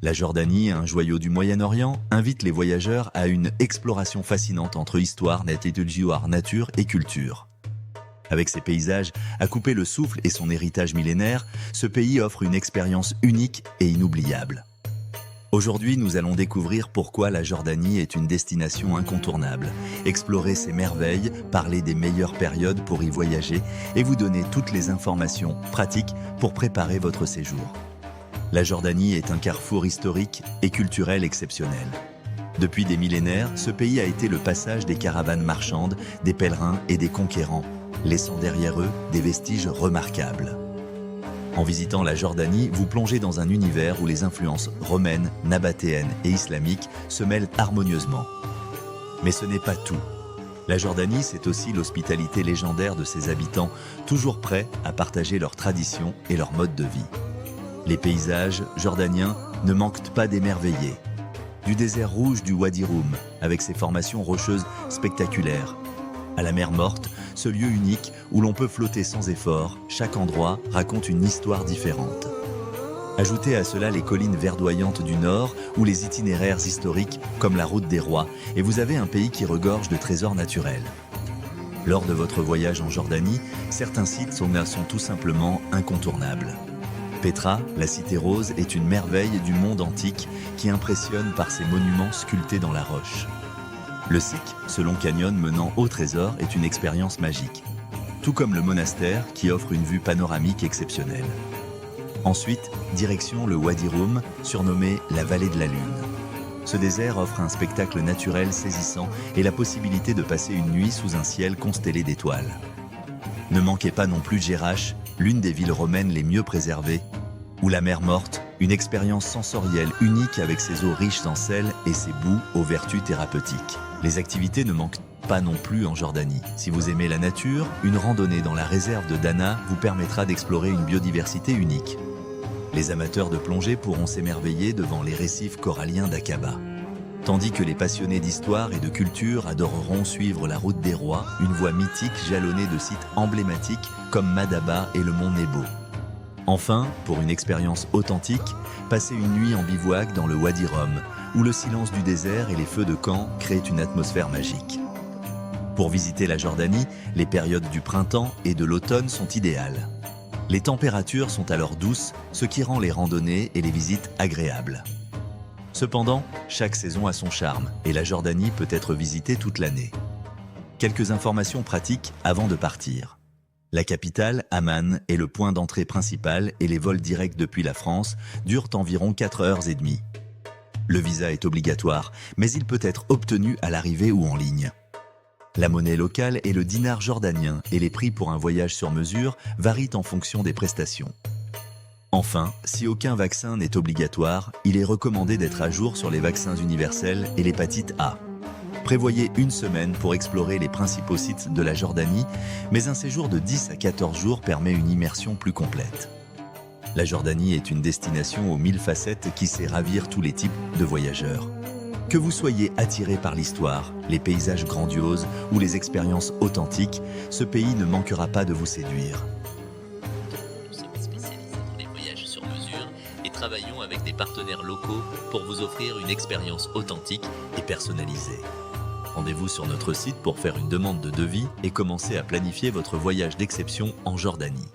La Jordanie, un joyau du Moyen-Orient, invite les voyageurs à une exploration fascinante entre histoire, nature et culture. Avec ses paysages à couper le souffle et son héritage millénaire, ce pays offre une expérience unique et inoubliable. Aujourd'hui, nous allons découvrir pourquoi la Jordanie est une destination incontournable, explorer ses merveilles, parler des meilleures périodes pour y voyager et vous donner toutes les informations pratiques pour préparer votre séjour. La Jordanie est un carrefour historique et culturel exceptionnel. Depuis des millénaires, ce pays a été le passage des caravanes marchandes, des pèlerins et des conquérants, laissant derrière eux des vestiges remarquables. En visitant la Jordanie, vous plongez dans un univers où les influences romaines, nabatéennes et islamiques se mêlent harmonieusement. Mais ce n'est pas tout. La Jordanie, c'est aussi l'hospitalité légendaire de ses habitants, toujours prêts à partager leurs traditions et leur mode de vie. Les paysages jordaniens ne manquent pas d'émerveiller. Du désert rouge du Wadi Rum, avec ses formations rocheuses spectaculaires, à la mer Morte, ce lieu unique où l'on peut flotter sans effort, chaque endroit raconte une histoire différente. Ajoutez à cela les collines verdoyantes du nord ou les itinéraires historiques comme la route des rois et vous avez un pays qui regorge de trésors naturels. Lors de votre voyage en Jordanie, certains sites sont tout simplement incontournables. Petra, la cité rose, est une merveille du monde antique qui impressionne par ses monuments sculptés dans la roche. Le Sikh, ce long canyon menant au trésor, est une expérience magique, tout comme le monastère qui offre une vue panoramique exceptionnelle. Ensuite, direction le Wadi Rum, surnommé la vallée de la Lune. Ce désert offre un spectacle naturel saisissant et la possibilité de passer une nuit sous un ciel constellé d'étoiles. Ne manquez pas non plus Jerash, l'une des villes romaines les mieux préservées, ou la mer Morte, une expérience sensorielle unique avec ses eaux riches en sel et ses boues aux vertus thérapeutiques. Les activités ne manquent pas non plus en Jordanie. Si vous aimez la nature, une randonnée dans la réserve de Dana vous permettra d'explorer une biodiversité unique. Les amateurs de plongée pourront s'émerveiller devant les récifs coralliens d'Aqaba. Tandis que les passionnés d'histoire et de culture adoreront suivre la route des rois, une voie mythique jalonnée de sites emblématiques comme Madaba et le mont Nebo. Enfin, pour une expérience authentique, passez une nuit en bivouac dans le Wadi Rum, où le silence du désert et les feux de camp créent une atmosphère magique. Pour visiter la Jordanie, les périodes du printemps et de l'automne sont idéales. Les températures sont alors douces, ce qui rend les randonnées et les visites agréables. Cependant, chaque saison a son charme et la Jordanie peut être visitée toute l'année. Quelques informations pratiques avant de partir. La capitale, Amman, est le point d'entrée principal et les vols directs depuis la France durent environ 4h30. Le visa est obligatoire, mais il peut être obtenu à l'arrivée ou en ligne. La monnaie locale est le dinar jordanien et les prix pour un voyage sur mesure varient en fonction des prestations. Enfin, si aucun vaccin n'est obligatoire, il est recommandé d'être à jour sur les vaccins universels et l'hépatite A. Prévoyez une semaine pour explorer les principaux sites de la Jordanie, mais un séjour de 10 à 14 jours permet une immersion plus complète. La Jordanie est une destination aux 1000 facettes qui sait ravir tous les types de voyageurs. Que vous soyez attiré par l'histoire, les paysages grandioses ou les expériences authentiques, ce pays ne manquera pas de vous séduire. Nous sommes spécialisés dans les voyages sur mesure et travaillons avec des partenaires locaux pour vous offrir une expérience authentique et personnalisée. Rendez-vous sur notre site pour faire une demande de devis et commencer à planifier votre voyage d'exception en Jordanie.